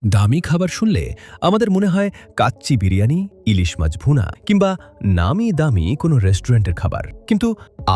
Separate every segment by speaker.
Speaker 1: দামি খাবার শুনলে আমাদের মনে হয় কাচ্চি বিরিয়ানি, ইলিশ মাছ ভুনা কিংবা নামি দামি কোনো রেস্টুরেন্টের খাবার। কিন্তু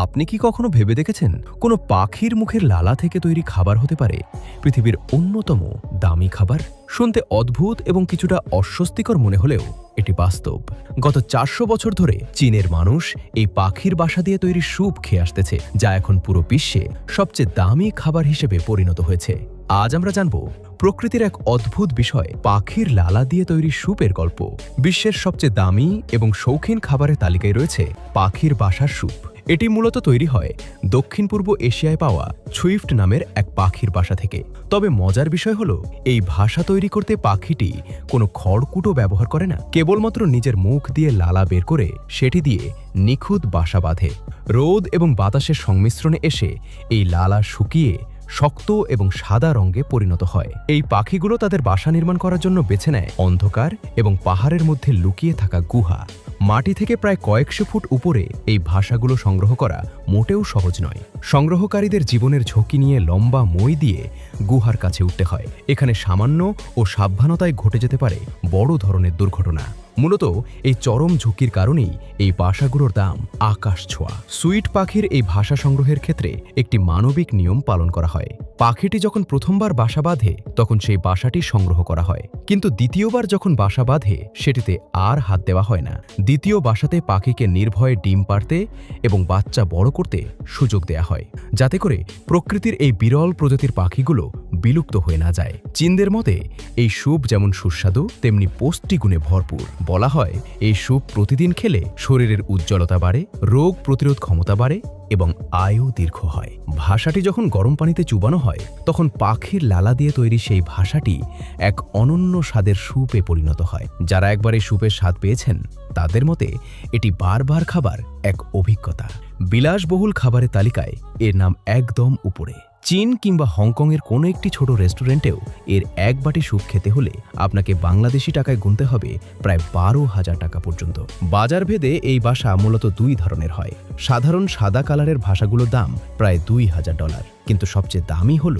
Speaker 1: আপনি কি কখনো ভেবে দেখেছেন কোনো পাখির মুখের লালা থেকে তৈরি খাবার হতে পারে পৃথিবীর অন্যতম দামি খাবার? শুনতে অদ্ভুত এবং কিছুটা অস্বস্তিকর মনে হলেও এটি বাস্তব। গত ৪০০ বছর ধরে চীনের মানুষ এই পাখির বাসা দিয়ে তৈরি স্যুপ খেয়ে আসতেছে, যা এখন পুরো বিশ্বে সবচেয়ে দামি খাবার হিসেবে পরিণত হয়েছে। আজ আমরা জানব প্রকৃতির এক অদ্ভুত বিষয়, পাখির লালা দিয়ে তৈরি স্যুপের গল্প। বিশ্বের সবচেয়ে দামি এবং শৌখিন খাবারের তালিকায় রয়েছে পাখির বাসার স্যুপ। এটি মূলত তৈরি হয় দক্ষিণ পূর্ব এশিয়ায় পাওয়া সুইফট নামের এক পাখির বাসা থেকে। তবে মজার বিষয় হলো, এই ভাষা তৈরি করতে পাখিটি কোনো খড়কুটো ব্যবহার করে না, কেবলমাত্র নিজের মুখ দিয়ে লালা বের করে সেটি দিয়ে নিখুঁত বাসা বাঁধে। রোদ এবং বাতাসের সংমিশ্রণে এসে এই লালা শুকিয়ে শক্ত এবং সাদা রঙে পরিণত হয়। এই পাখিগুলো তাদের বাসা নির্মাণ করার জন্য বেছে নেয় অন্ধকার এবং পাহাড়ের মধ্যে লুকিয়ে থাকা গুহা। মাটি থেকে প্রায় কয়েকশো ফুট উপরে এই ভাষাগুলো সংগ্রহ করা মোটেও সহজ নয়। সংগ্রহকারীদের জীবনের ঝুঁকি নিয়ে লম্বা মই দিয়ে গুহার কাছে উঠতে হয়। এখানে সামান্য ও সাবধানতায় ঘটে যেতে পারে বড় ধরনের দুর্ঘটনা। মূলত এই চরম ঝুঁকির কারণেই এই বাসাগুলোর দাম আকাশ ছোঁয়া। সুইট পাখির এই ভাষা সংগ্রহের ক্ষেত্রে একটি মানবিক নিয়ম পালন করা হয়। পাখিটি যখন প্রথমবার বাসা বাঁধে তখন সেই বাসাটি সংগ্রহ করা হয়, কিন্তু দ্বিতীয়বার যখন বাসা বাঁধে সেটিতে আর হাত দেওয়া হয় না। দ্বিতীয় বাসাতে পাখিকে নির্ভয়ে ডিম পাড়তে এবং বাচ্চা বড় করতে সুযোগ দেয়া হয়, যাতে করে প্রকৃতির এই বিরল প্রজাতির পাখিগুলো বিলুপ্ত হয়ে না যায়। চীনদের মতে এই স্যুপ যেমন সুস্বাদু তেমনি পুষ্টিগুণে ভরপুর। বলা হয় এই স্যুপ প্রতিদিন খেলে শরীরের উজ্জ্বলতা বাড়ে, রোগ প্রতিরোধ ক্ষমতা বাড়ে এবং আয়ু দীর্ঘ হয়। ভাষাটি যখন গরম পানিতে চুবানো হয় তখন পাখির লালা দিয়ে তৈরি সেই ভাষাটি এক অনন্য স্বাদের স্যুপে পরিণত হয়। যারা একবার এই স্যুপের স্বাদ পেয়েছেন তাদের মতে এটি বারবার খাবার এক অভিজ্ঞতা। বিলাসবহুল খাবারের তালিকায় এর নাম একদম উপরে। চীন কিংবা হংকংয়ের কোনো একটি ছোট রেস্টুরেন্টেও এর এক বাটি স্যুপ খেতে হলে আপনাকে বাংলাদেশি টাকায় গুনতে হবে প্রায় ১২,০০০ টাকা পর্যন্ত। বাজারভেদে এই বাসা মূলত দুই ধরনের হয়। সাধারণ সাদা কালারের ভাষাগুলোর দাম প্রায় $২,০০০, কিন্তু সবচেয়ে দামি হল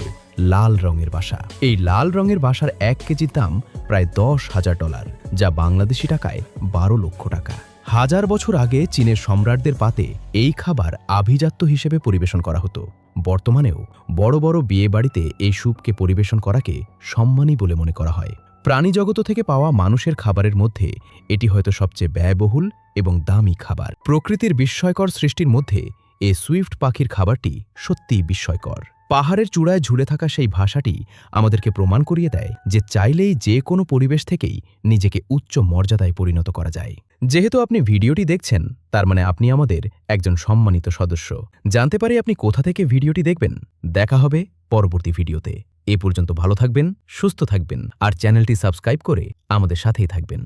Speaker 1: লাল রঙের বাসা। এই লাল রঙের বাসার ১ কেজির দাম প্রায় $১০,০০০, যা বাংলাদেশি টাকায় ১২ লক্ষ টাকা। হাজার বছর আগে চীনের সম্রাটদের পাতে এই খাবার আভিজাত্য হিসেবে পরিবেশন করা হতো। বর্তমানেও বড় বড় বিয়ে বাড়িতে এই স্যুপকে পরিবেশন করাকে সম্মানী বলে মনে করা হয়। প্রাণীজগত থেকে পাওয়া মানুষের খাবারের মধ্যে এটি হয়তো সবচেয়ে ব্যয়বহুল এবং দামি খাবার। প্রকৃতির বিস্ময়কর সৃষ্টির মধ্যে এই সুইফট পাখির খাবারটি সত্যিই বিস্ময়কর। পাহাড়ের চূড়ায় ঝুলে থাকা সেই ভাষাটি আমাদেরকে প্রমাণ করিয়ে দেয় যে চাইলেই যে কোনো পরিবেশ থেকেই নিজেকে উচ্চ মর্যাদায় পরিণত করা যায়। যেহেতু আপনি ভিডিওটি দেখছেন, তার মানে আপনি আমাদের একজন সম্মানিত সদস্য। জানতে পারি আপনি কোথা থেকে ভিডিওটি দেখবেন। দেখা হবে পরবর্তী ভিডিওতে। এ পর্যন্ত ভালো থাকবেন, সুস্থ থাকবেন আর চ্যানেলটি সাবস্ক্রাইব করে আমাদের সাথেই থাকবেন।